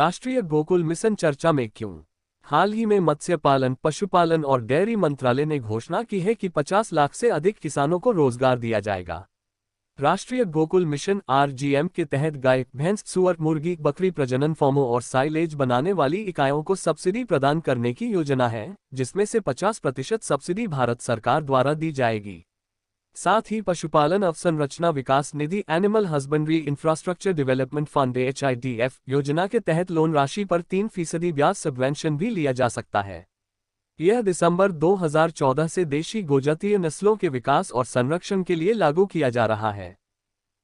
राष्ट्रीय गोकुल मिशन चर्चा में क्यों? हाल ही में मत्स्य पालन, पशुपालन और डेयरी मंत्रालय ने घोषणा की है कि 50 लाख से अधिक किसानों को रोजगार दिया जाएगा। राष्ट्रीय गोकुल मिशन आरजीएम के तहत गाय, भैंस, सुअर, मुर्गी, बकरी प्रजनन फॉर्मों और साइलेज बनाने वाली इकाइयों को सब्सिडी प्रदान करने की योजना है, जिसमें से 50% सब्सिडी भारत सरकार द्वारा दी जाएगी। साथ ही पशुपालन अवसंरचना विकास निधि animal husbandry infrastructure development fund HIDF योजना के तहत लोन राशि पर 3% ब्याज सबवेंशन भी लिया जा सकता है। यह दिसंबर 2014 से देशी गोजातीय नस्लों के विकास और संरक्षण के लिए लागू किया जा रहा है।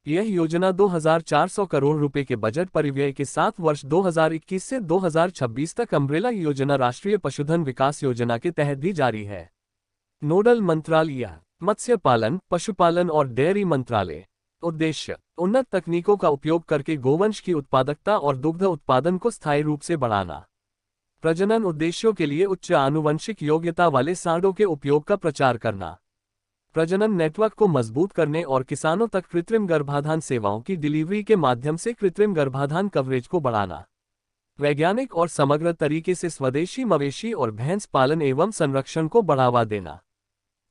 यह योजना 2400 करोड़ रुपए के बजट परिव्यय के साथ वर्ष 2021 से 2026 तक अम्ब्रेला योजना राष्ट्रीय पशुधन विकास योजना के तहत भी जारी है। नोडल मंत्रालय मत्स्य पालन, पशुपालन और डेयरी मंत्रालय। उद्देश्य उन्नत तकनीकों का उपयोग करके गोवंश की उत्पादकता और दुग्ध उत्पादन को स्थायी रूप से बढ़ाना। प्रजनन उद्देश्यों के लिए उच्च आनुवंशिक योग्यता वाले सांडों के उपयोग का प्रचार करना। प्रजनन नेटवर्क को मजबूत करने और किसानों तक कृत्रिम गर्भाधान सेवाओं की डिलीवरी के माध्यम से कृत्रिम गर्भाधान कवरेज को बढ़ाना। वैज्ञानिक और समग्र तरीके से स्वदेशी मवेशी और भैंस पालन एवं संरक्षण को बढ़ावा देना।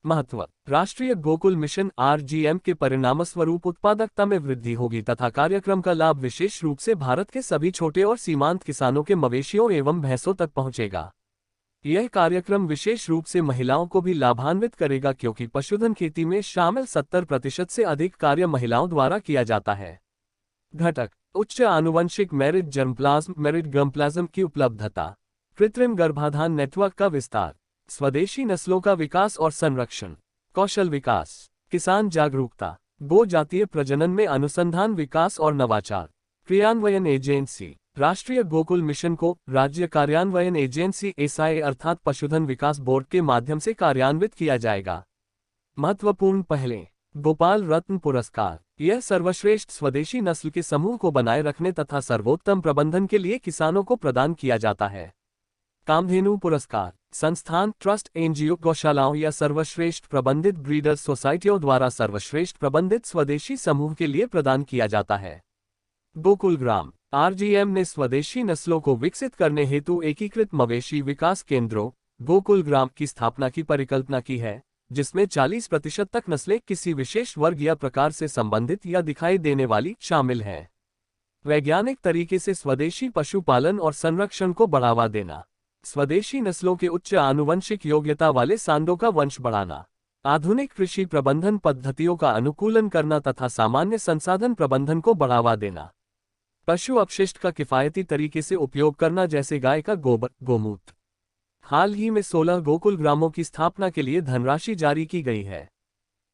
महत्व राष्ट्रीय गोकुल मिशन आरजीएम के परिणामस्वरूप उत्पादकता में वृद्धि होगी तथा कार्यक्रम का लाभ विशेष रूप से भारत के सभी छोटे और सीमांत किसानों के मवेशियों एवं भैंसों तक पहुंचेगा। यह कार्यक्रम विशेष रूप से महिलाओं को भी लाभान्वित करेगा, क्योंकि पशुधन खेती में शामिल 70% से अधिक कार्य महिलाओं द्वारा किया जाता है। घटक उच्च आनुवंशिक मेरिट जर्मप्लाज्म की उपलब्धता, कृत्रिम गर्भाधान नेटवर्क का विस्तार, स्वदेशी नस्लों का विकास और संरक्षण, कौशल विकास, किसान जागरूकता, गो जातीय प्रजनन में अनुसंधान विकास और नवाचार। क्रियान्वयन एजेंसी राष्ट्रीय गोकुल मिशन को राज्य कार्यान्वयन एजेंसी SIA अर्थात पशुधन विकास बोर्ड के माध्यम से कार्यान्वित किया जाएगा। महत्वपूर्ण पहले गोपाल रत्न पुरस्कार यह सर्वश्रेष्ठ स्वदेशी नस्ल के समूह को बनाए रखने तथा सर्वोत्तम प्रबंधन के लिए किसानों को प्रदान किया जाता है। कामधेनु पुरस्कार संस्थान, ट्रस्ट, NGO, गौशालाओं या सर्वश्रेष्ठ प्रबंधित ब्रीडर्स सोसाइटियों द्वारा सर्वश्रेष्ठ प्रबंधित स्वदेशी समूह के लिए प्रदान किया जाता है। गोकुल ग्राम आरजीएम ने स्वदेशी नस्लों को विकसित करने हेतु एकीकृत मवेशी विकास केंद्रों गोकुल ग्राम की स्थापना की परिकल्पना की है, जिसमें 40% तक नस्लें किसी विशेष वर्ग या प्रकार से संबंधित या दिखाई देने वाली शामिल हैं। वैज्ञानिक तरीके से स्वदेशी पशुपालन और संरक्षण को बढ़ावा देना, स्वदेशी नस्लों के उच्च आनुवंशिक योग्यता वाले सांडों का वंश बढ़ाना, आधुनिक कृषि प्रबंधन पद्धतियों का अनुकूलन करना तथा सामान्य संसाधन प्रबंधन को बढ़ावा देना। पशु अपशिष्ट का किफायती तरीके से उपयोग करना, जैसे गाय का गोबर, गोमूत्र। हाल ही में 16 गोकुल ग्रामों की स्थापना के लिए धनराशि जारी की गई है।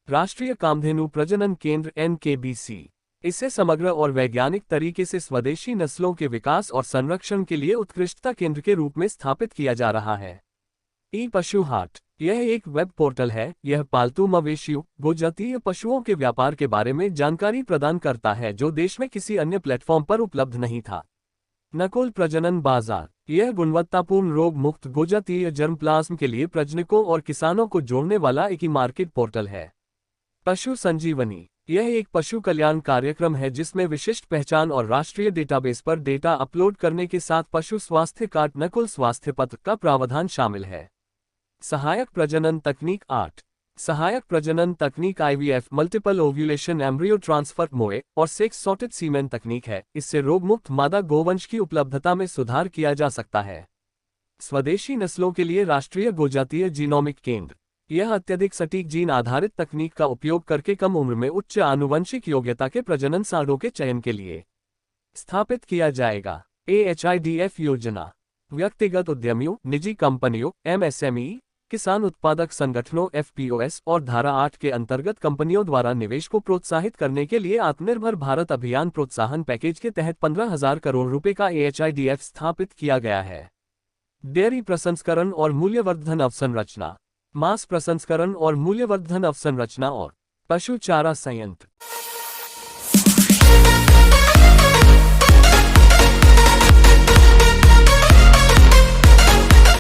राष्ट्रीय कामधेनु प्रजनन केंद्र NKBC इसे समग्र और वैज्ञानिक तरीके से स्वदेशी नस्लों के विकास और संरक्षण के लिए उत्कृष्टता केंद्र के रूप में स्थापित किया जा रहा है। पशु हाट यह एक वेब पोर्टल है। यह पालतू मवेशियों, गोजातीय पशुओं के व्यापार के बारे में जानकारी प्रदान करता है, जो देश में किसी अन्य प्लेटफॉर्म पर उपलब्ध नहीं था। नकुल प्रजनन बाजार यह गुणवत्तापूर्ण रोग मुक्त गोजातीय जर्मप्लाज्म के लिए प्रजनकों और किसानों को जोड़ने वाला एक मार्केट पोर्टल है। पशु संजीवनी यह एक पशु कल्याण कार्यक्रम है, जिसमें विशिष्ट पहचान और राष्ट्रीय डेटाबेस पर डेटा अपलोड करने के साथ पशु स्वास्थ्य कार्ड, नकुल स्वास्थ्य पत्र का प्रावधान शामिल है। सहायक प्रजनन तकनीक 8 सहायक प्रजनन तकनीक IVF multiple ovulation embryo transfer MOE और सेक्स सॉर्टेड सीमेन तकनीक है। इससे रोगमुक्त मादा गोवंश की उपलब्धता में सुधार किया जा सकता है। स्वदेशी नस्लों के लिए राष्ट्रीय गोजातीय जीनोमिक केंद्र यह अत्यधिक सटीक जीन आधारित तकनीक का उपयोग करके कम उम्र में उच्च आनुवंशिक योग्यता के प्रजनन सांडों के चयन के लिए स्थापित किया जाएगा। HIDF योजना व्यक्तिगत उद्यमियों, निजी कंपनियों, MSME, किसान उत्पादक संगठनों FPOS और धारा 8 के अंतर्गत कंपनियों द्वारा निवेश को प्रोत्साहित करने के लिए आत्मनिर्भर भारत अभियान प्रोत्साहन पैकेज के तहत 15,000 करोड़ रुपए का HIDF स्थापित किया गया है। डेयरी प्रसंस्करण और मूल्यवर्धन अवसंरचना, मांस प्रसंस्करण और मूल्यवर्धन अवसंरचना और पशु चारा संयंत्र।